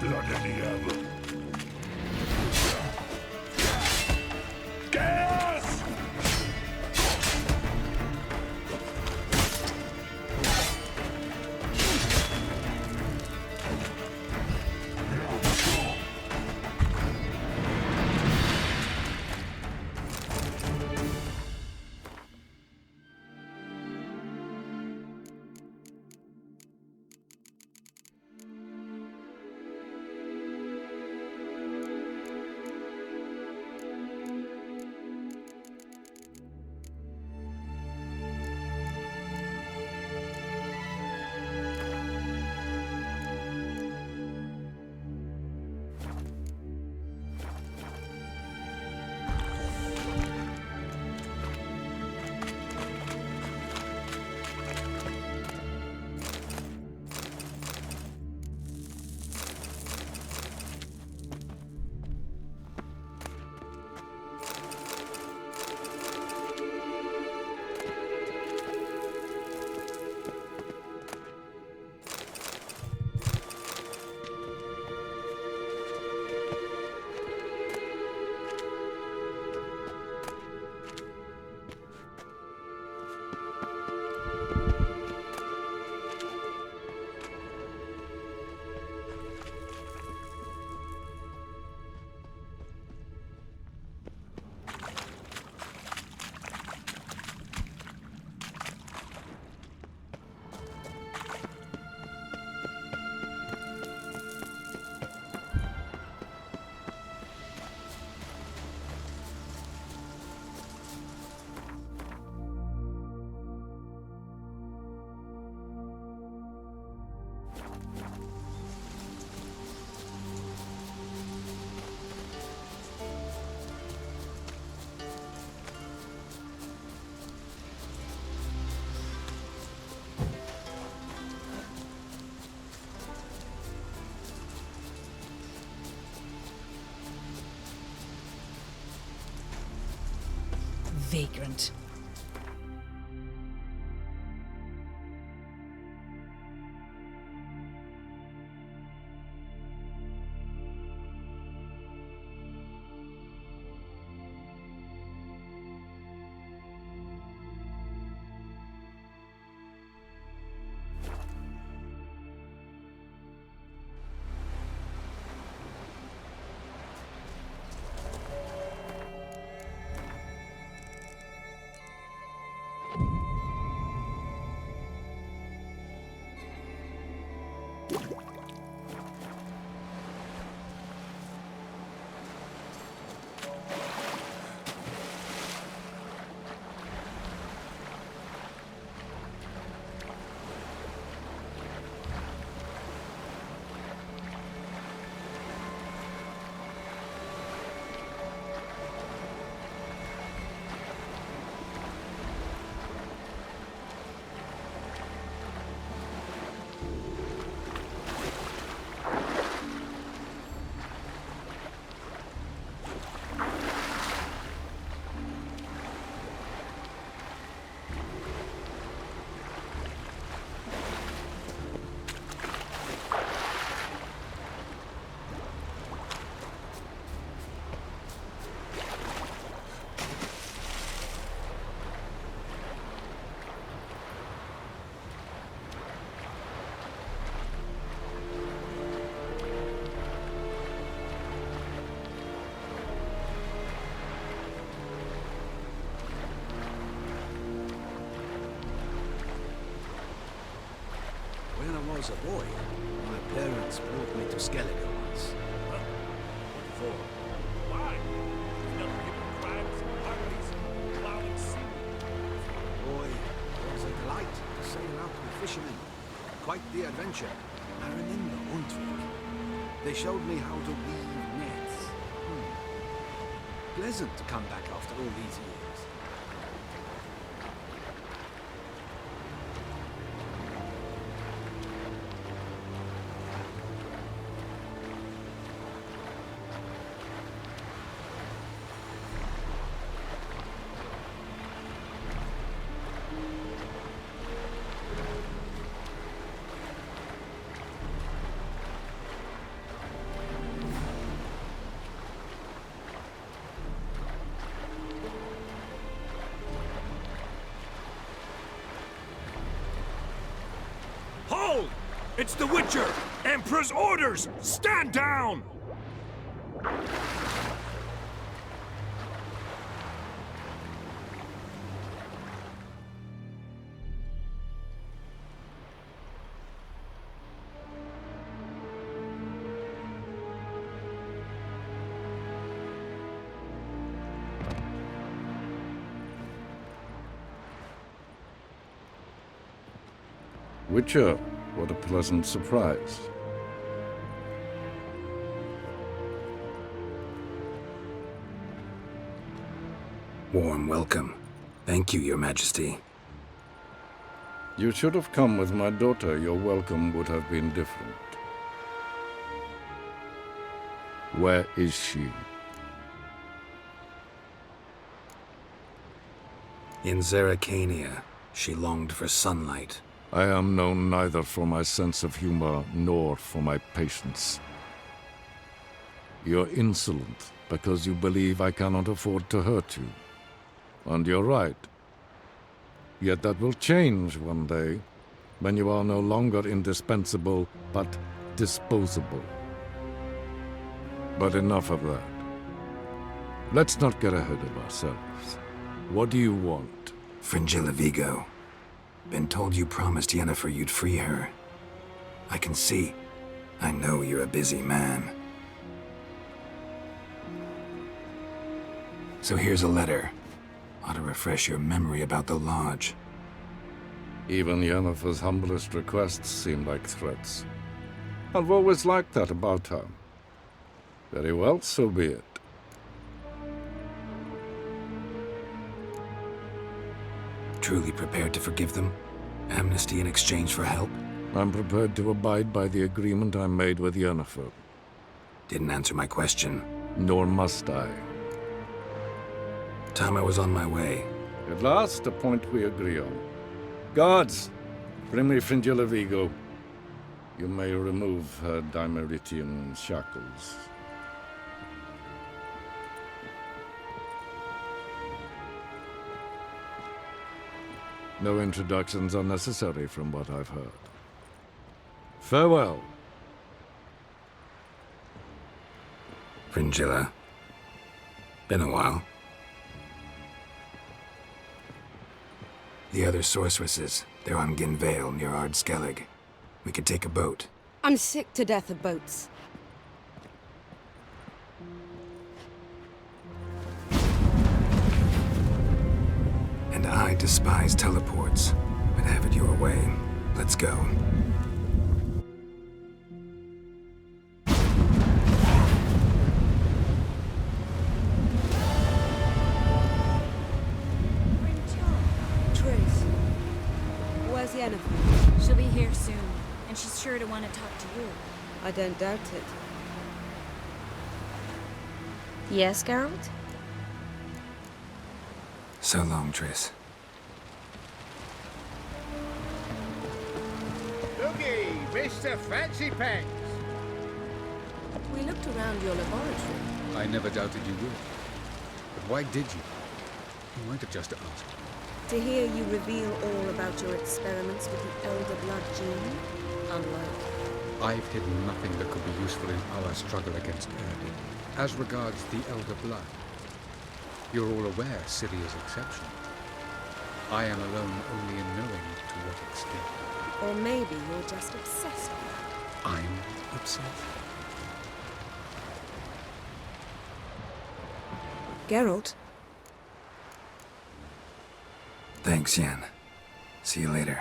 Blood in the air. Vagrant. was a boy, my parents brought me to Skellige once. For why? You've never given crimes, parties, plowing sea. Boy, it was a delight to sail out with fishermen. Quite the adventure. I remember Untvik. They showed me how to weave nets. Pleasant to come back after all these years. Hold! It's the Witcher! Emperor's orders! Stand down! Witcher, what a pleasant surprise. Warm welcome. Thank you, Your Majesty. You should have come with my daughter. Your welcome would have been different. Where is she? In Zerrikania, she longed for sunlight. I am known neither for my sense of humor nor for my patience. You're insolent because you believe I cannot afford to hurt you. And you're right. Yet that will change one day, when you are no longer indispensable, but disposable. But enough of that. Let's not get ahead of ourselves. What do you want? Fringilla Vigo. Been told you promised Yennefer you'd free her. I can see. I know you're a busy man. So here's a letter. Ought to refresh your memory about the Lodge. Even Yennefer's humblest requests seem like threats. I've always liked that about her. Very well, so be it. Truly prepared to forgive them? Amnesty in exchange for help? I'm prepared to abide by the agreement I made with Yennefer. Didn't answer my question. Nor must I. Time I was on my way. At last, a point we agree on. Guards, bring me Fringilla Vigo. You may remove her Dimeritian shackles. No introductions are necessary from what I've heard. Farewell. Fringilla. Been a while. The other sorceresses, they're on Ginvale near Ard-Skellig. We could take a boat. I'm sick to death of boats. And I despise teleports, but have it your way. Let's go. Triss, where's Yennefer? She'll be here soon, and she's sure to want to talk to you. I don't doubt it. Yes, Geralt? So long, Triss. Looky, Mr. Fancy Pants. We looked around your laboratory. I never doubted you would. But why did you? You might have just asked. To hear you reveal all about your experiments with the Elder Blood gene, unlike. I've hidden nothing that could be useful in our struggle against Erdin. As regards the Elder Blood, you're all aware Ciri is exceptional. I am alone only in knowing to what extent. Or maybe you're just obsessed with her. I'm upset. Geralt? Thanks, Yen. See you later.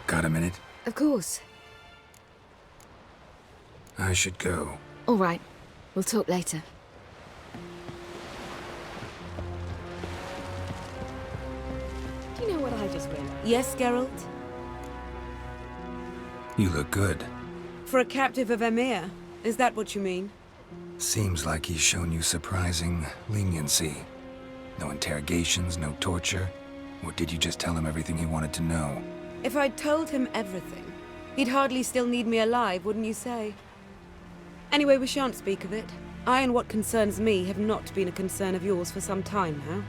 Got a minute? Of course. I should go. All right. We'll talk later. Do you know what I just realized? Yes, Geralt? You look good. For a captive of Emir, is that what you mean? Seems like he's shown you surprising leniency. No interrogations, no torture. Or did you just tell him everything he wanted to know? If I'd told him everything, he'd hardly still need me alive, wouldn't you say? Anyway, we shan't speak of it. I and what concerns me have not been a concern of yours for some time now.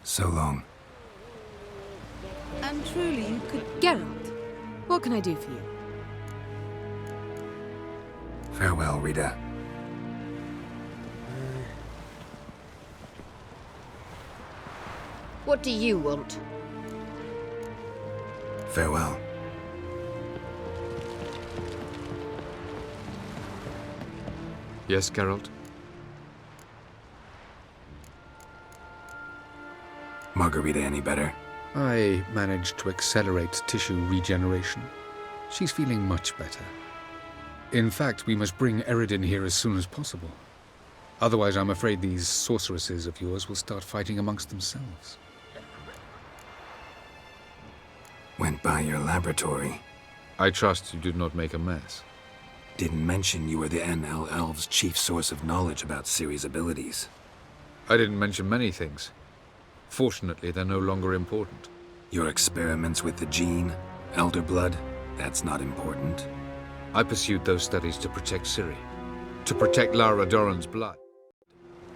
So long. And truly, you could... Geralt, what can I do for you? Farewell, Rita. What do you want? Farewell. Yes, Geralt? Margarita any better? I managed to accelerate tissue regeneration. She's feeling much better. In fact, we must bring Eredin here as soon as possible. Otherwise, I'm afraid these sorceresses of yours will start fighting amongst themselves. Went by your laboratory. I trust you did not make a mess. Didn't mention you were the NL Elves' chief source of knowledge about Ciri's abilities. I didn't mention many things. Fortunately, they're no longer important. Your experiments with the gene, Elder Blood, that's not important. I pursued those studies to protect Ciri. To protect Lara Dorren's blood.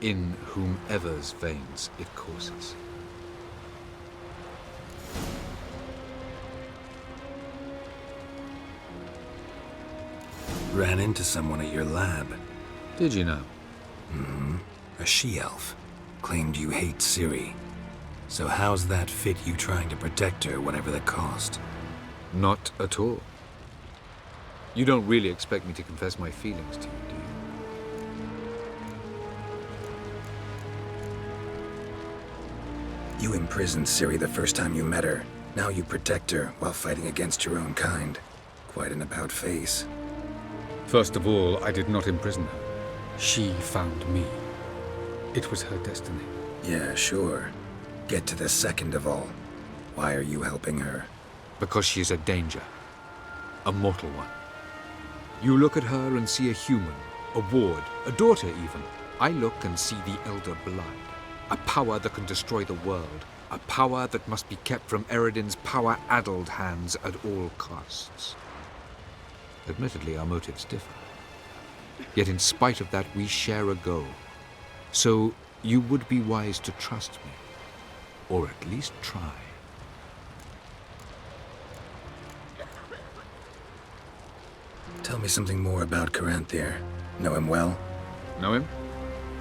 In whomever's veins it courses. Ran into someone at your lab. Did you know? A she-elf. Claimed you hate Ciri. So how's that fit you trying to protect her, whatever the cost? Not at all. You don't really expect me to confess my feelings to you, do you? You imprisoned Ciri the first time you met her. Now you protect her while fighting against your own kind. Quite an about-face. First of all, I did not imprison her. She found me. It was her destiny. Yeah, sure. Get to the second of all. Why are you helping her? Because she is a danger. A mortal one. You look at her and see a human, a ward, a daughter even. I look and see the Elder Blood. A power that can destroy the world. A power that must be kept from Eredin's power-addled hands at all costs. Admittedly, our motives differ. Yet in spite of that, we share a goal. So you would be wise to trust me. Or at least try. Tell me something more about Caranthir. Know him well? Know him?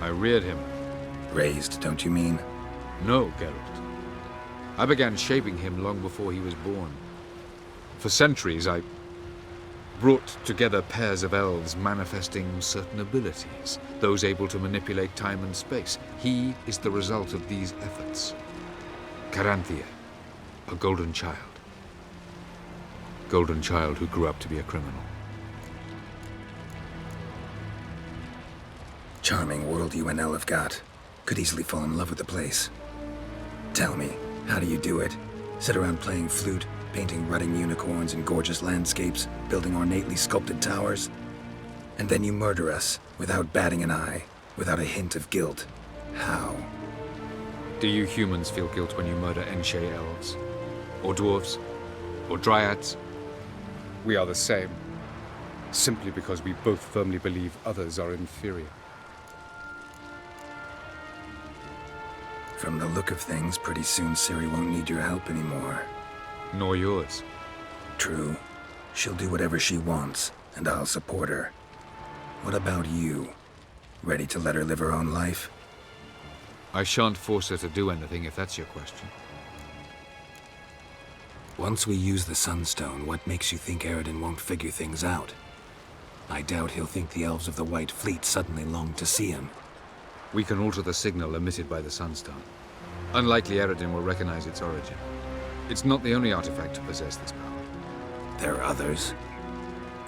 I reared him. Raised, don't you mean? No, Geralt. I began shaping him long before he was born. For centuries, I brought together pairs of elves manifesting certain abilities, those able to manipulate time and space. He is the result of these efforts. Caranthir, a golden child. Golden child who grew up to be a criminal. Charming world you and El have got. Could easily fall in love with the place. Tell me, how do you do it? Sit around playing flute, painting rutting unicorns in gorgeous landscapes, building ornately sculpted towers? And then you murder us, without batting an eye, without a hint of guilt. How? Do you humans feel guilt when you murder Enshe elves? Or dwarves? Or dryads? We are the same. Simply because we both firmly believe others are inferior. From the look of things, pretty soon Ciri won't need your help anymore. Nor yours. True. She'll do whatever she wants, and I'll support her. What about you? Ready to let her live her own life? I shan't force her to do anything if that's your question. Once we use the Sunstone, what makes you think Eredin won't figure things out? I doubt he'll think the elves of the White Fleet suddenly long to see him. We can alter the signal emitted by the Sunstone. Unlikely Eredin will recognize its origin. It's not the only artifact to possess this power. There are others?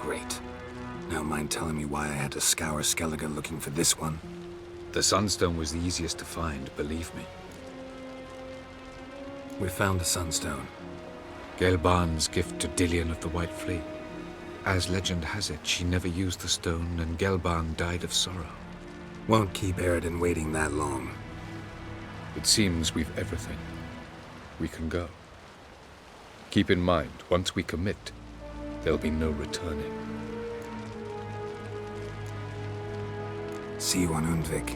Great. Now mind telling me why I had to scour Skellige looking for this one? The Sunstone was the easiest to find, believe me. We found the Sunstone. Gelban's gift to Dillion of the White Fleet. As legend has it, she never used the stone, and Gelban died of sorrow. Won't keep Eredin waiting that long. It seems we've everything. We can go. Keep in mind, once we commit, there'll be no returning. See you on Undvik.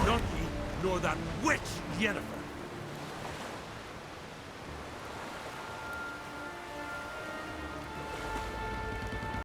Not ye, nor that witch Yennefer.